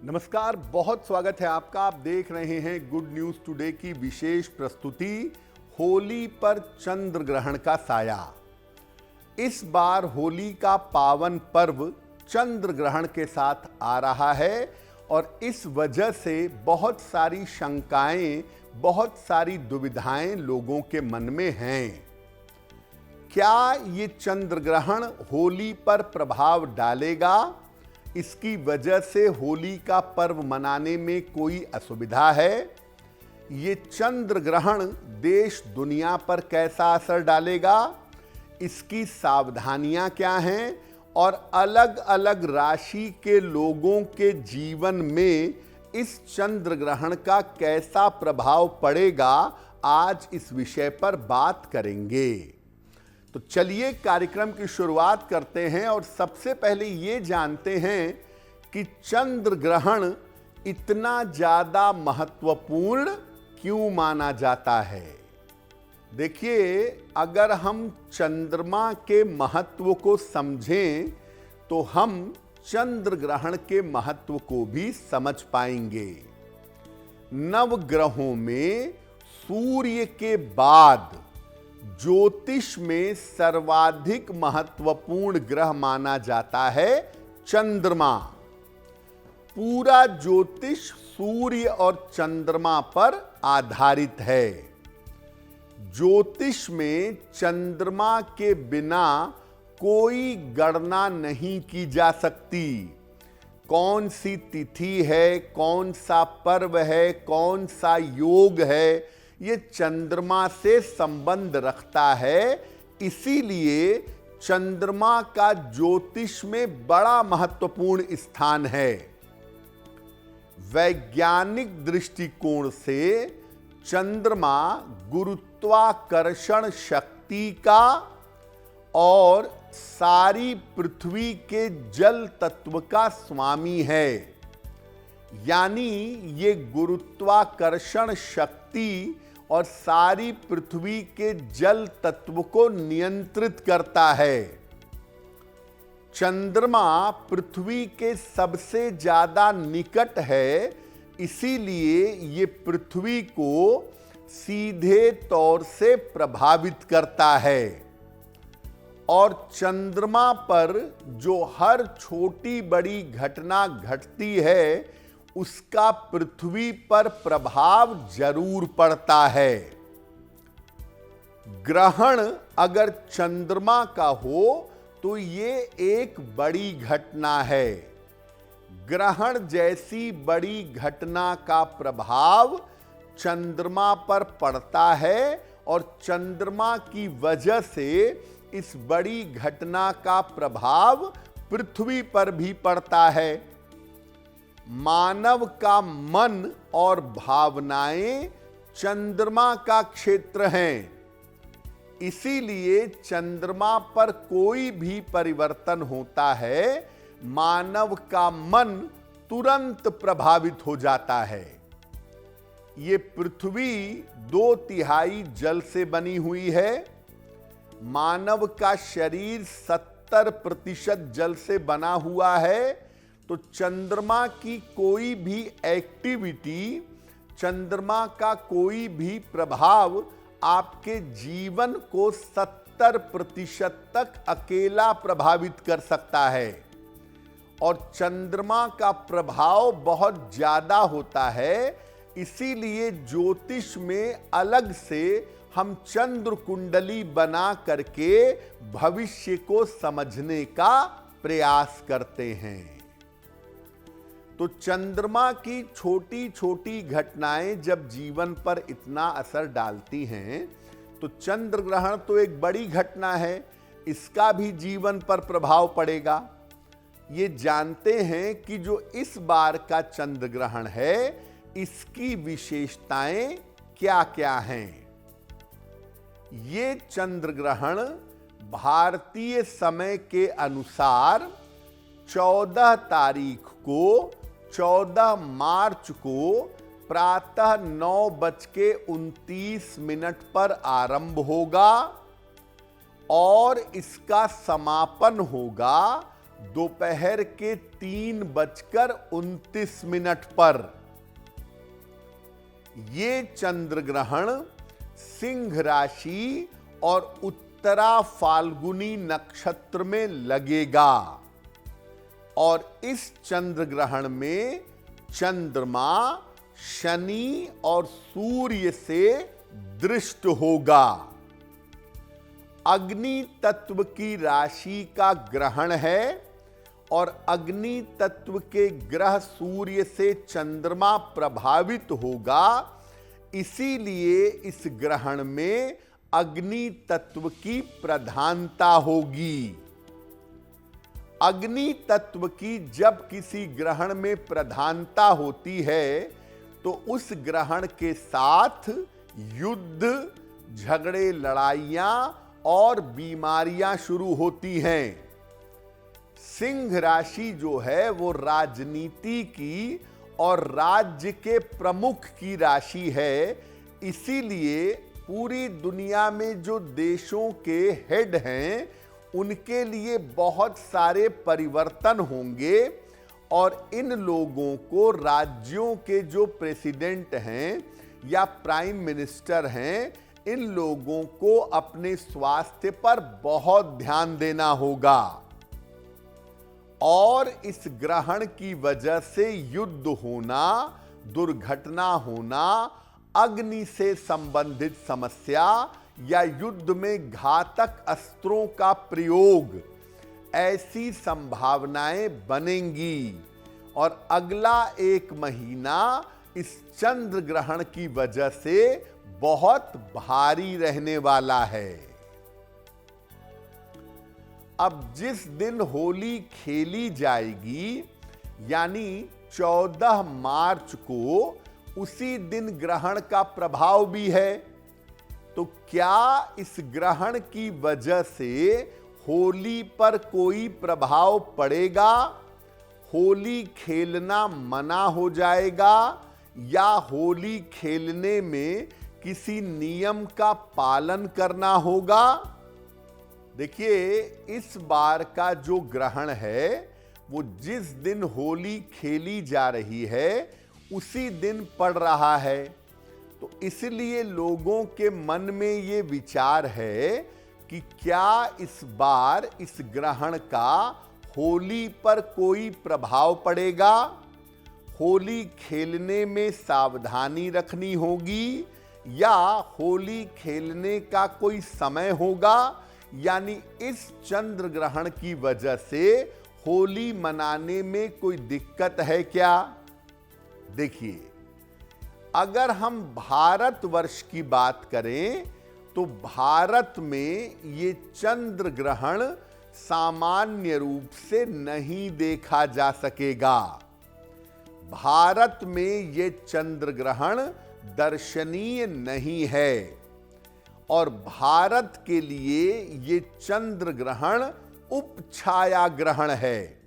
नमस्कार, बहुत स्वागत है आपका। आप देख रहे हैं गुड न्यूज टुडे की विशेष प्रस्तुति होली पर चंद्र ग्रहण का साया। इस बार होली का पावन पर्व चंद्र ग्रहण के साथ आ रहा है और इस वजह से बहुत सारी शंकाएं, बहुत सारी दुविधाएं लोगों के मन में हैं। क्या ये चंद्र ग्रहण होली पर प्रभाव डालेगा? इसकी वजह से होली का पर्व मनाने में कोई असुविधा है? ये चंद्र ग्रहण देश दुनिया पर कैसा असर डालेगा? इसकी सावधानियां क्या हैं और अलग अलग राशि के लोगों के जीवन में इस चंद्र ग्रहण का कैसा प्रभाव पड़ेगा, आज इस विषय पर बात करेंगे। तो चलिए कार्यक्रम की शुरुआत करते हैं और सबसे पहले ये जानते हैं कि चंद्र ग्रहण इतना ज्यादा महत्वपूर्ण क्यों माना जाता है। देखिए, अगर हम चंद्रमा के महत्व को समझें तो हम चंद्र ग्रहण के महत्व को भी समझ पाएंगे। नवग्रहों में सूर्य के बाद ज्योतिष में सर्वाधिक महत्वपूर्ण ग्रह माना जाता है चंद्रमा। पूरा ज्योतिष सूर्य और चंद्रमा पर आधारित है। ज्योतिष में चंद्रमा के बिना कोई गणना नहीं की जा सकती। कौन सी तिथि है, कौन सा पर्व है, कौन सा योग है, ये चंद्रमा से संबंध रखता है। इसीलिए चंद्रमा का ज्योतिष में बड़ा महत्वपूर्ण स्थान है। वैज्ञानिक दृष्टिकोण से चंद्रमा गुरुत्वाकर्षण शक्ति का और सारी पृथ्वी के जल तत्व का स्वामी है। यानी ये गुरुत्वाकर्षण शक्ति और सारी पृथ्वी के जल तत्व को नियंत्रित करता है। चंद्रमा पृथ्वी के सबसे ज्यादा निकट है, इसीलिए ये पृथ्वी को सीधे तौर से प्रभावित करता है। और चंद्रमा पर जो हर छोटी बड़ी घटना घटती है उसका पृथ्वी पर प्रभाव जरूर पड़ता है। ग्रहण अगर चंद्रमा का हो तो ये एक बड़ी घटना है। ग्रहण जैसी बड़ी घटना का प्रभाव चंद्रमा पर पड़ता है और चंद्रमा की वजह से इस बड़ी घटना का प्रभाव पृथ्वी पर भी पड़ता है। मानव का मन और भावनाएं चंद्रमा का क्षेत्र हैं। इसीलिए चंद्रमा पर कोई भी परिवर्तन होता है, मानव का मन तुरंत प्रभावित हो जाता है। ये पृथ्वी 2/3 जल से बनी हुई है। मानव का शरीर 70% जल से बना हुआ है। तो चंद्रमा की कोई भी एक्टिविटी, चंद्रमा का कोई भी प्रभाव आपके जीवन को 70% तक अकेला प्रभावित कर सकता है। और चंद्रमा का प्रभाव बहुत ज्यादा होता है, इसीलिए ज्योतिष में अलग से हम चंद्र कुंडली बना करके भविष्य को समझने का प्रयास करते हैं। तो चंद्रमा की छोटी छोटी घटनाएं जब जीवन पर इतना असर डालती हैं तो चंद्र ग्रहण तो एक बड़ी घटना है, इसका भी जीवन पर प्रभाव पड़ेगा। ये जानते हैं कि जो इस बार का चंद्र ग्रहण है इसकी विशेषताएं क्या क्या हैं। ये चंद्र ग्रहण भारतीय समय के अनुसार 14 तारीख को 14 मार्च को प्रातः 9:29 पर आरंभ होगा और इसका समापन होगा दोपहर के 3:29 पर ये चंद्र ग्रहण सिंह राशि और उत्तरा फाल्गुनी नक्षत्र में लगेगा और इस चंद्र ग्रहण में चंद्रमा शनि और सूर्य से दृष्ट होगा। अग्नि तत्व की राशि का ग्रहण है और अग्नि तत्व के ग्रह सूर्य से चंद्रमा प्रभावित होगा, इसीलिए इस ग्रहण में अग्नि तत्व की प्रधानता होगी। अग्नि तत्व की जब किसी ग्रहण में प्रधानता होती है तो उस ग्रहण के साथ युद्ध, झगड़े, लड़ाइयां और बीमारियां शुरू होती हैं। सिंह राशि जो है वो राजनीति की और राज्य के प्रमुख की राशि है, इसीलिए पूरी दुनिया में जो देशों के हेड हैं उनके लिए बहुत सारे परिवर्तन होंगे और इन लोगों को राज्यों के जो प्रेसिडेंट हैं या प्राइम मिनिस्टर हैं, इन लोगों को अपने स्वास्थ्य पर बहुत ध्यान देना होगा और इस ग्रहण की वजह से युद्ध होना, दुर्घटना होना, अग्नि से संबंधित समस्या या युद्ध में घातक अस्त्रों का प्रयोग, ऐसी संभावनाएं बनेंगी और अगला 1 महीना इस चंद्र ग्रहण की वजह से बहुत भारी रहने वाला है। अब जिस दिन होली खेली जाएगी यानी 14 मार्च को, उसी दिन ग्रहण का प्रभाव भी है। तो क्या इस ग्रहण की वजह से होली पर कोई प्रभाव पड़ेगा? होली खेलना मना हो जाएगा या होली खेलने में किसी नियम का पालन करना होगा? देखिए, इस बार का जो ग्रहण है वो जिस दिन होली खेली जा रही है उसी दिन पड़ रहा है, तो इसलिए लोगों के मन में ये विचार है कि क्या इस बार इस ग्रहण का होली पर कोई प्रभाव पड़ेगा? होली खेलने में सावधानी रखनी होगी या होली खेलने का कोई समय होगा, यानी इस चंद्र ग्रहण की वजह से होली मनाने में कोई दिक्कत है क्या? देखिए, अगर हम भारतवर्ष की बात करें तो भारत में ये चंद्र ग्रहण सामान्य रूप से नहीं देखा जा सकेगा। भारत में ये चंद्र ग्रहण दर्शनीय नहीं है और भारत के लिए ये चंद्र ग्रहण उपछाया ग्रहण है।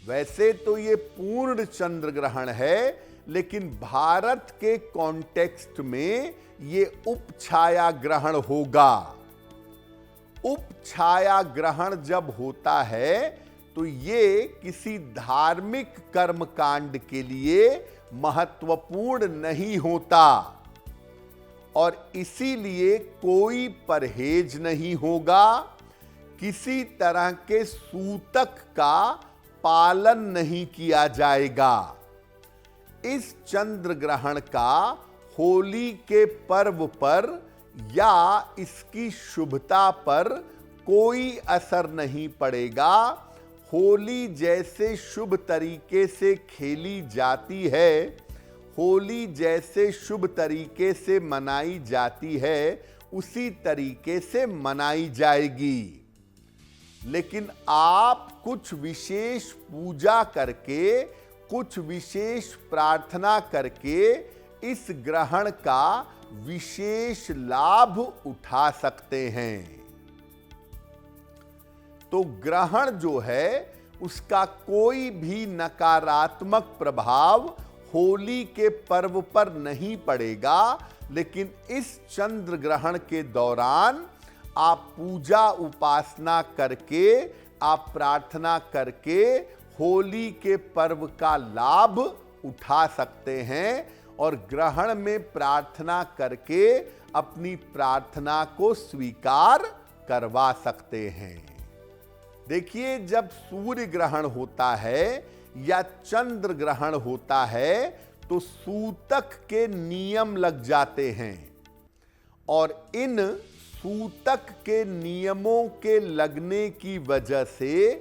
वैसे तो ये पूर्ण चंद्र ग्रहण है, लेकिन भारत के कॉन्टेक्स्ट में ये उपछाया ग्रहण होगा। उपछाया ग्रहण जब होता है तो ये किसी धार्मिक कर्मकांड के लिए महत्वपूर्ण नहीं होता और इसीलिए कोई परहेज नहीं होगा, किसी तरह के सूतक का पालन नहीं किया जाएगा। इस चंद्र ग्रहण का होली के पर्व पर या इसकी शुभता पर कोई असर नहीं पड़ेगा। होली जैसे शुभ तरीके से खेली जाती है, होली जैसे शुभ तरीके से मनाई जाती है, उसी तरीके से मनाई जाएगी। लेकिन आप कुछ विशेष पूजा करके, कुछ विशेष प्रार्थना करके इस ग्रहण का विशेष लाभ उठा सकते हैं। तो ग्रहण जो है उसका कोई भी नकारात्मक प्रभाव होली के पर्व पर नहीं पड़ेगा, लेकिन इस चंद्र ग्रहण के दौरान आप पूजा उपासना करके आप प्रार्थना करके होली के पर्व का लाभ उठा सकते हैं और ग्रहण में प्रार्थना करके अपनी प्रार्थना को स्वीकार करवा सकते हैं। देखिए, जब सूर्य ग्रहण होता है या चंद्र ग्रहण होता है तो सूतक के नियम लग जाते हैं और इन सूतक के नियमों के लगने की वजह से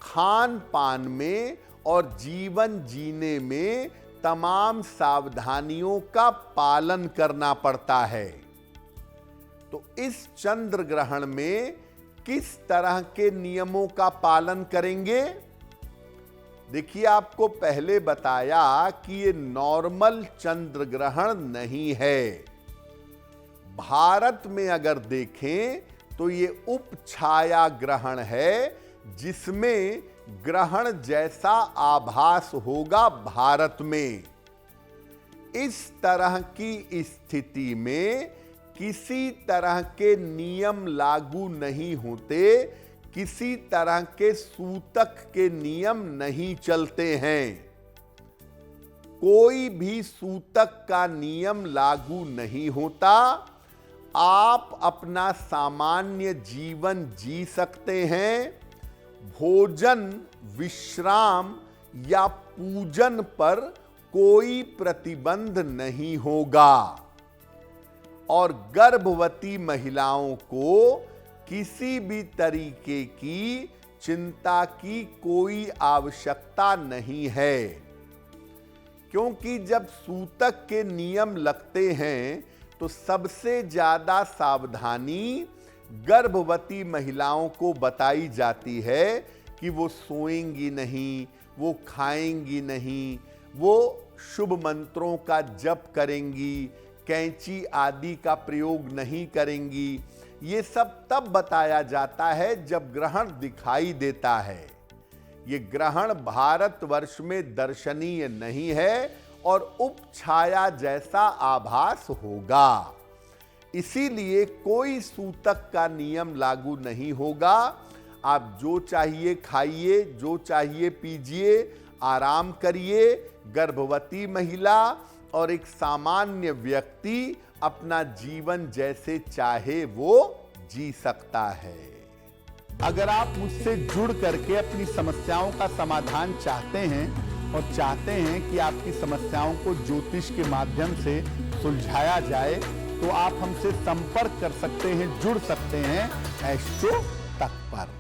खान पान में और जीवन जीने में तमाम सावधानियों का पालन करना पड़ता है। तो इस चंद्र ग्रहण में किस तरह के नियमों का पालन करेंगे? देखिए, आपको पहले बताया कि ये नॉर्मल चंद्र ग्रहण नहीं है। भारत में अगर देखें तो ये उपछाया ग्रहण है जिसमें ग्रहण जैसा आभास होगा भारत में। इस तरह की स्थिति में किसी तरह के नियम लागू नहीं होते, किसी तरह के सूतक के नियम नहीं चलते हैं। कोई भी सूतक का नियम लागू नहीं होता। आप अपना सामान्य जीवन जी सकते हैं। भोजन, विश्राम या पूजन पर कोई प्रतिबंध नहीं होगा और गर्भवती महिलाओं को किसी भी तरीके की चिंता की कोई आवश्यकता नहीं है, क्योंकि जब सूतक के नियम लगते हैं तो सबसे ज्यादा सावधानी गर्भवती महिलाओं को बताई जाती है कि वो सोएंगी नहीं, वो खाएंगी नहीं, वो शुभ मंत्रों का जप करेंगी, कैंची आदि का प्रयोग नहीं करेंगी। ये सब तब बताया जाता है जब ग्रहण दिखाई देता है। ये ग्रहण भारतवर्ष में दर्शनीय नहीं है और उपछाया जैसा आभास होगा, इसीलिए कोई सूतक का नियम लागू नहीं होगा। आप जो चाहिए खाइए, जो चाहिए पीजिए, आराम करिए। गर्भवती महिला और एक सामान्य व्यक्ति अपना जीवन जैसे चाहे वो जी सकता है। अगर आप मुझसे जुड़ करके अपनी समस्याओं का समाधान चाहते हैं और चाहते हैं कि आपकी समस्याओं को ज्योतिष के माध्यम से सुलझाया जाए, तो आप हमसे संपर्क कर सकते हैं, जुड़ सकते हैं एस्ट्रो तक पर।